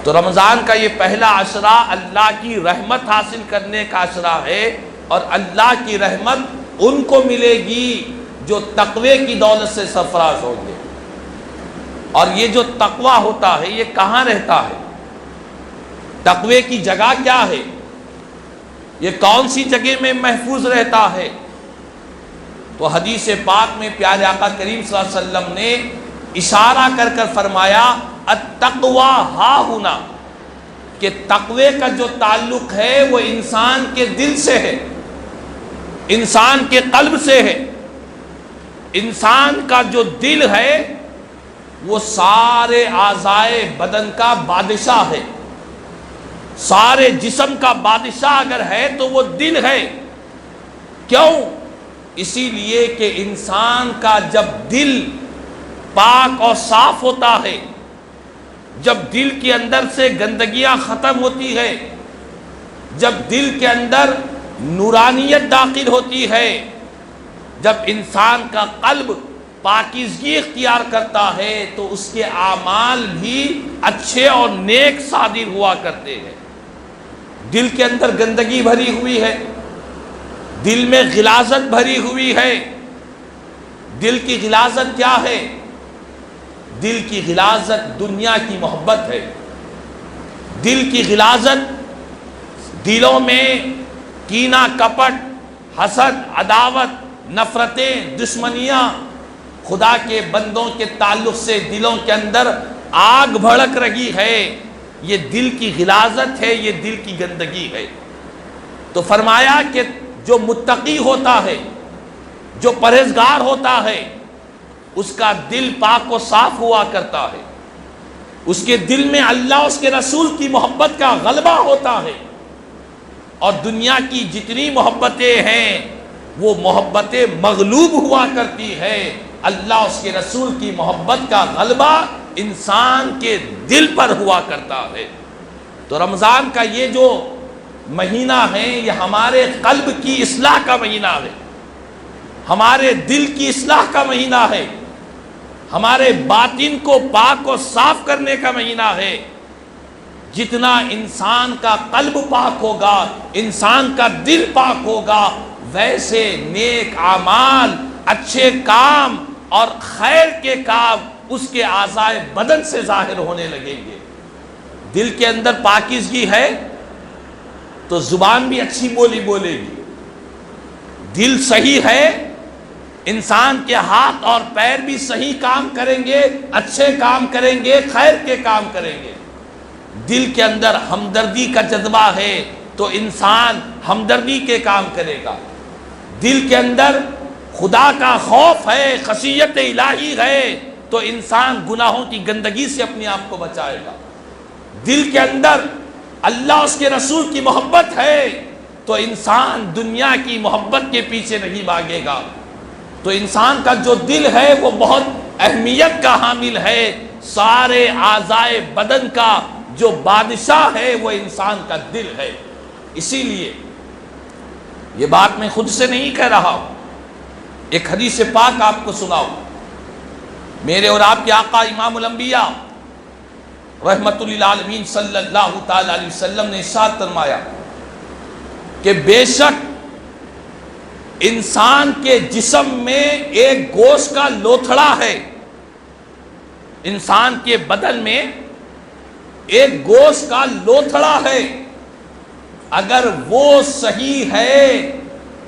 تو رمضان کا یہ پہلا عشرہ اللہ کی رحمت حاصل کرنے کا عشرہ ہے، اور اللہ کی رحمت ان کو ملے گی جو تقوی کی دولت سے سرفراز ہوں گے۔ اور یہ جو تقوی ہوتا ہے یہ کہاں رہتا ہے؟ تقوی کی جگہ کیا ہے؟ یہ کون سی جگہ میں محفوظ رہتا ہے؟ تو حدیث پاک میں پیارے آقا کریم صلی اللہ علیہ وسلم نے اشارہ کر کر فرمایا التقوی ہا ہنا، کہ تقوی کا جو تعلق ہے وہ انسان کے دل سے ہے، انسان کے قلب سے ہے۔ انسان کا جو دل ہے وہ سارے اعضائے بدن کا بادشاہ ہے، سارے جسم کا بادشاہ اگر ہے تو وہ دل ہے۔ کیوں؟ اسی لیے کہ انسان کا جب دل پاک اور صاف ہوتا ہے، جب دل کے اندر سے گندگیاں ختم ہوتی ہے، جب دل کے اندر نورانیت داخل ہوتی ہے، جب انسان کا قلب پاکیزگی اختیار کرتا ہے تو اس کے اعمال بھی اچھے اور نیک صادر ہوا کرتے ہیں۔ دل کے اندر گندگی بھری ہوئی ہے، دل میں غلاظت بھری ہوئی ہے۔ دل کی غلاظت کیا ہے؟ دل کی غلاظت دنیا کی محبت ہے۔ دل کی غلاظت دلوں میں کینہ، کپٹ، حسد، عداوت، نفرتیں، دشمنیاں، خدا کے بندوں کے تعلق سے دلوں کے اندر آگ بھڑک رہی ہے۔ یہ دل کی غلاظت ہے، یہ دل کی گندگی ہے۔ تو فرمایا کہ جو متقی ہوتا ہے، جو پرہیزگار ہوتا ہے، اس کا دل پاک و صاف ہوا کرتا ہے، اس کے دل میں اللہ اس کے رسول کی محبت کا غلبہ ہوتا ہے، اور دنیا کی جتنی محبتیں ہیں وہ محبتیں مغلوب ہوا کرتی ہے۔ اللہ اس کے رسول کی محبت کا غلبہ انسان کے دل پر ہوا کرتا ہے۔ تو رمضان کا یہ جو مہینہ ہے یہ ہمارے قلب کی اصلاح کا مہینہ ہے، ہمارے دل کی اصلاح کا مہینہ ہے، ہمارے باطن کو پاک و صاف کرنے کا مہینہ ہے۔ جتنا انسان کا قلب پاک ہوگا، انسان کا دل پاک ہوگا، ویسے نیک اعمال، اچھے کام اور خیر کے کام اس کے اعضائے بدن سے ظاہر ہونے لگیں گے۔ دل کے اندر پاکیزگی ہے تو زبان بھی اچھی بولی بولے گی، دل صحیح ہے انسان کے ہاتھ اور پیر بھی صحیح کام کریں گے، اچھے کام کریں گے، خیر کے کام کریں گے۔ دل کے اندر ہمدردی کا جذبہ ہے تو انسان ہمدردی کے کام کرے گا۔ دل کے اندر خدا کا خوف ہے، خشیت الہی ہے تو انسان گناہوں کی گندگی سے اپنے آپ کو بچائے گا۔ دل کے اندر اللہ اس کے رسول کی محبت ہے تو انسان دنیا کی محبت کے پیچھے نہیں بھاگے گا۔ تو انسان کا جو دل ہے وہ بہت اہمیت کا حامل ہے۔ سارے اعضائے بدن کا جو بادشاہ ہے وہ انسان کا دل ہے۔ اسی لیے یہ بات میں خود سے نہیں کہہ رہا ہوں، ایک حدیث پاک آپ کو سناؤ۔ میرے اور آپ کے آقا امام الانبیاء رحمت للعالمین صلی اللہ تعالی علیہ وسلم نے ارشاد فرمایا کہ بے شک انسان کے جسم میں ایک گوشت کا لوتھڑا ہے، انسان کے بدن میں ایک گوشت کا لوتھڑا ہے، اگر وہ صحیح ہے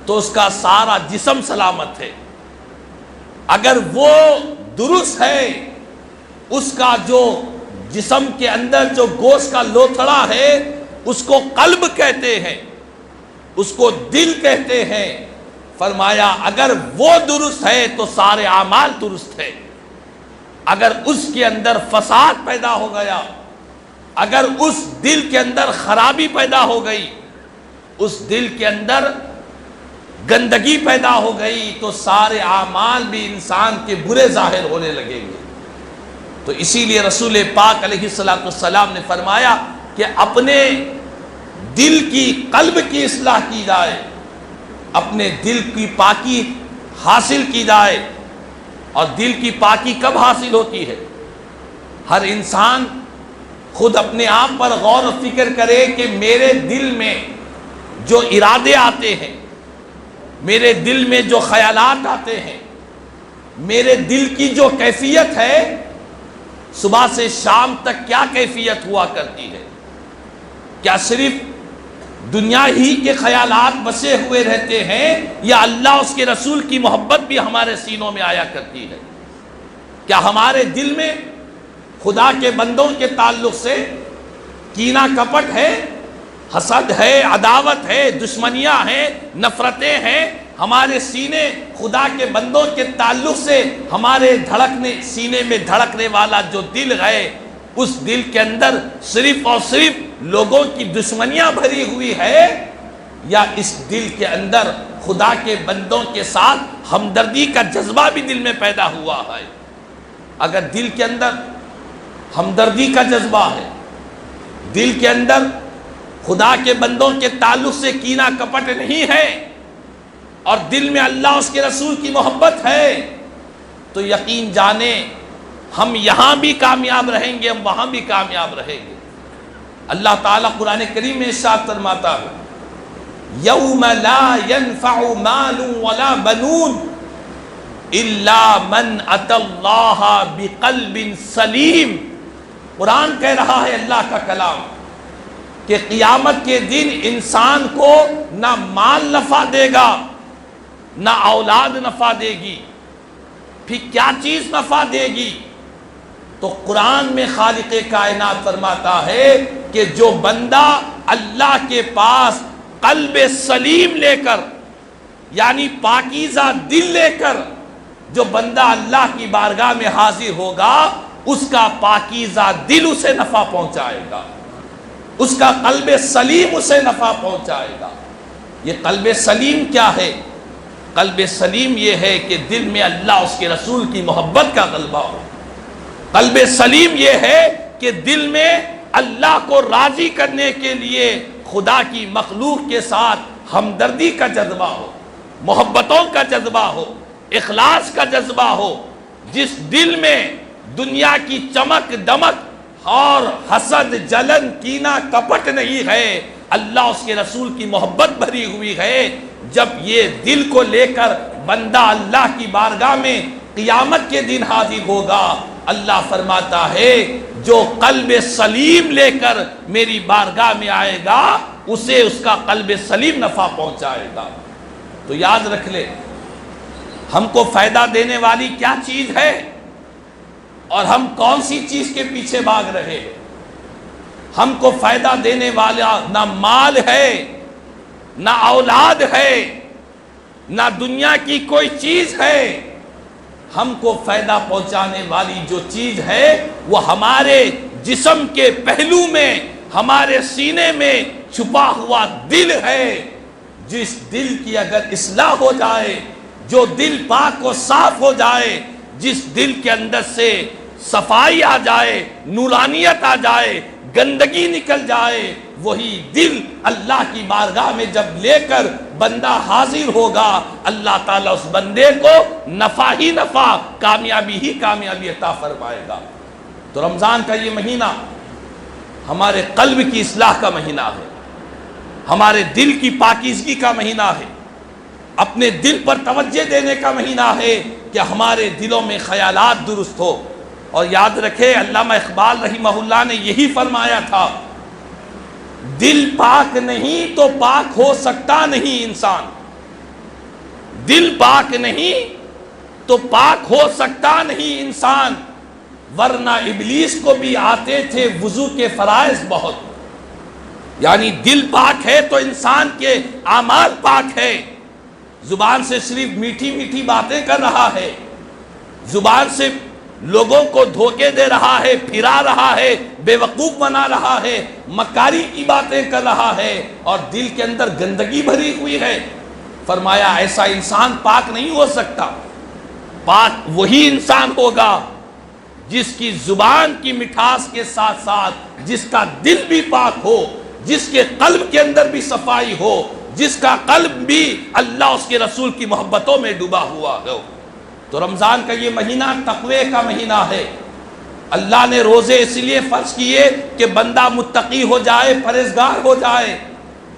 تو اس کا سارا جسم سلامت ہے، اگر وہ درست ہے، اس کا جو جسم کے اندر جو گوشت کا لوتھڑا ہے اس کو قلب کہتے ہیں، اس کو دل کہتے ہیں۔ فرمایا اگر وہ درست ہے تو سارے اعمال درست ہے۔ اگر اس کے اندر فساد پیدا ہو گیا، اگر اس دل کے اندر خرابی پیدا ہو گئی، اس دل کے اندر گندگی پیدا ہو گئی تو سارے اعمال بھی انسان کے برے ظاہر ہونے لگیں گے۔ تو اسی لیے رسول پاک علیہ السلام نے فرمایا کہ اپنے دل کی، قلب کی اصلاح کی جائے، اپنے دل کی پاکی حاصل کی جائے۔ اور دل کی پاکی کب حاصل ہوتی ہے؟ ہر انسان خود اپنے آپ پر غور و فکر کرے کہ میرے دل میں جو ارادے آتے ہیں، میرے دل میں جو خیالات آتے ہیں، میرے دل کی جو کیفیت ہے، صبح سے شام تک کیا کیفیت ہوا کرتی ہے؟ کیا صرف دنیا ہی کے خیالات بسے ہوئے رہتے ہیں، یا اللہ اس کے رسول کی محبت بھی ہمارے سینوں میں آیا کرتی ہے؟ کیا ہمارے دل میں خدا کے بندوں کے تعلق سے کینہ کپٹ ہے، حسد ہے، عداوت ہے، دشمنیاں ہیں، نفرتیں ہیں؟ ہمارے سینے خدا کے بندوں کے تعلق سے ہمارے سینے میں دھڑکنے والا جو دل ہے، اس دل کے اندر صرف اور صرف لوگوں کی دشمنیاں بھری ہوئی ہے، یا اس دل کے اندر خدا کے بندوں کے ساتھ ہمدردی کا جذبہ بھی دل میں پیدا ہوا ہے؟ اگر دل کے اندر ہمدردی کا جذبہ ہے، دل کے اندر خدا کے بندوں کے تعلق سے کینہ کپٹ نہیں ہے، اور دل میں اللہ اس کے رسول کی محبت ہے، تو یقین جانیں ہم یہاں بھی کامیاب رہیں گے، ہم وہاں بھی کامیاب رہیں گے۔ اللہ تعالیٰ قرآن کریم میں ارشاد فرماتا ہے، یوم لا ينفع مال ولا بنون الا من اتى اللہ بقلب سلیم۔ قرآن کہہ رہا ہے، اللہ کا کلام، کہ قیامت کے دن انسان کو نہ مال نفع دے گا، نہ اولاد نفع دے گی، پھر کیا چیز نفع دے گی؟ تو قرآن میں خالق کائنات فرماتا ہے کہ جو بندہ اللہ کے پاس قلب سلیم لے کر، یعنی پاکیزہ دل لے کر جو بندہ اللہ کی بارگاہ میں حاضر ہوگا، اس کا پاکیزہ دل اسے نفع پہنچائے گا، اس کا قلب سلیم اسے نفع پہنچائے گا۔ یہ قلب سلیم کیا ہے؟ قلب سلیم یہ ہے کہ دل میں اللہ اس کے رسول کی محبت کا غلبہ ہو۔ قلب سلیم یہ ہے کہ دل میں اللہ کو راضی کرنے کے لیے خدا کی مخلوق کے ساتھ ہمدردی کا جذبہ ہو، محبتوں کا جذبہ ہو، اخلاص کا جذبہ ہو۔ جس دل میں دنیا کی چمک دمک اور حسد، جلن، کینہ کپٹ نہیں ہے، اللہ اس کے رسول کی محبت بھری ہوئی ہے، جب یہ دل کو لے کر بندہ اللہ کی بارگاہ میں قیامت کے دن حاضر ہوگا، اللہ فرماتا ہے جو قلب سلیم لے کر میری بارگاہ میں آئے گا، اسے اس کا قلب سلیم نفع پہنچائے گا۔ تو یاد رکھ لے، ہم کو فائدہ دینے والی کیا چیز ہے، اور ہم کون سی چیز کے پیچھے بھاگ رہے ہیں؟ ہم کو فائدہ دینے والا نہ مال ہے، نہ اولاد ہے، نہ دنیا کی کوئی چیز ہے۔ ہم کو فائدہ پہنچانے والی جو چیز ہے وہ ہمارے جسم کے پہلو میں، ہمارے سینے میں چھپا ہوا دل ہے۔ جس دل کی اگر اصلاح ہو جائے، جو دل پاک و صاف ہو جائے، جس دل کے اندر سے صفائی آ جائے، نورانیت آ جائے، گندگی نکل جائے، وہی دل اللہ کی بارگاہ میں جب لے کر بندہ حاضر ہوگا، اللہ تعالیٰ اس بندے کو نفع ہی نفع، کامیابی ہی کامیابی عطا فرمائے گا۔ تو رمضان کا یہ مہینہ ہمارے قلب کی اصلاح کا مہینہ ہے، ہمارے دل کی پاکیزگی کا مہینہ ہے، اپنے دل پر توجہ دینے کا مہینہ ہے کہ ہمارے دلوں میں خیالات درست ہو۔ اور یاد رکھے، علامہ اقبال رحمہ اللہ نے یہی فرمایا تھا، دل پاک نہیں تو پاک ہو سکتا نہیں انسان، دل پاک نہیں تو پاک ہو سکتا نہیں انسان، ورنہ ابلیس کو بھی آتے تھے وضو کے فرائض بہت۔ یعنی دل پاک ہے تو انسان کے اعمال پاک ہے، زبان سے صرف میٹھی میٹھی باتیں کر رہا ہے، زبان سے لوگوں کو دھوکے دے رہا ہے، پھرا رہا ہے، بے وقوف بنا رہا ہے، مکاری کی باتیں کر رہا ہے، اور دل کے اندر گندگی بھری ہوئی ہے۔ فرمایا ایسا انسان پاک نہیں ہو سکتا، پاک وہی انسان ہوگا جس کی زبان کی مٹھاس کے ساتھ ساتھ جس کا دل بھی پاک ہو، جس کے قلب کے اندر بھی صفائی ہو، جس کا قلب بھی اللہ اس کے رسول کی محبتوں میں ڈوبا ہوا ہو۔ تو رمضان کا یہ مہینہ تقوی کا مہینہ ہے، اللہ نے روزے اس لیے فرض کیے کہ بندہ متقی ہو جائے، پرہیزگار ہو جائے۔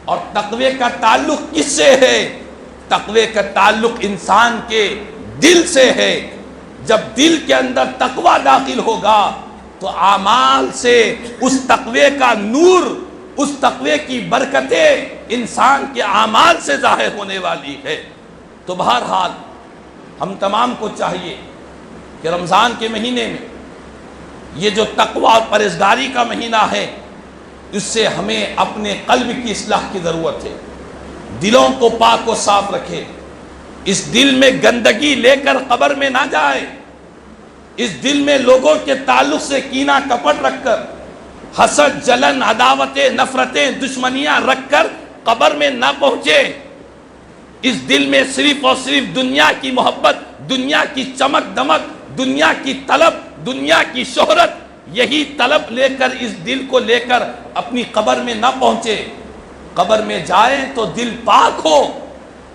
اور تقوی کا تعلق کس سے ہے؟ تقوی کا تعلق انسان کے دل سے ہے۔ جب دل کے اندر تقوی داخل ہوگا تو اعمال سے اس تقوی کا نور، اس تقوی کی برکتیں انسان کے اعمال سے ظاہر ہونے والی ہے۔ تو بہرحال ہم تمام کو چاہیے کہ رمضان کے مہینے میں یہ جو تقوی اور پرہیزگاری کا مہینہ ہے، اس سے ہمیں اپنے قلب کی اصلاح کی ضرورت ہے۔ دلوں کو پاک و صاف رکھے، اس دل میں گندگی لے کر قبر میں نہ جائے، اس دل میں لوگوں کے تعلق سے کینہ کپٹ رکھ کر، حسد، جلن، عداوتیں، نفرتیں، دشمنیاں رکھ کر قبر میں نہ پہنچے۔ اس دل میں صرف اور صرف دنیا کی محبت، دنیا کی چمک دمک، دنیا کی طلب، دنیا کی شہرت، یہی طلب لے کر، اس دل کو لے کر اپنی قبر میں نہ پہنچے۔ قبر میں جائیں تو دل پاک ہو،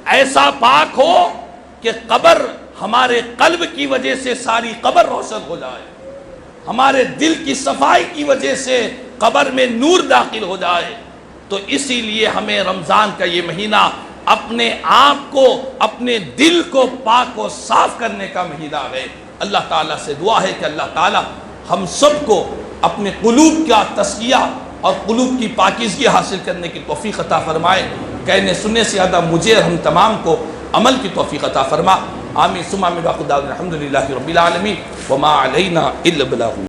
ایسا پاک ہو کہ قبر ہمارے قلب کی وجہ سے ساری قبر روشن ہو جائے، ہمارے دل کی صفائی کی وجہ سے قبر میں نور داخل ہو جائے۔ تو اسی لیے ہمیں رمضان کا یہ مہینہ اپنے آپ کو، اپنے دل کو پاک و صاف کرنے کا مہینہ ہے۔ اللہ تعالیٰ سے دعا ہے کہ اللہ تعالیٰ ہم سب کو اپنے قلوب کا تزکیہ اور قلوب کی پاکیزگی حاصل کرنے کی توفیق عطا فرمائے۔ کہنے سننے سے زیادہ مجھے اور ہم تمام کو عمل کی توفیق عطا فرما۔ آمین ثم آمین۔ الحمدللہ رب العالمین وما علینا الا البلاغ۔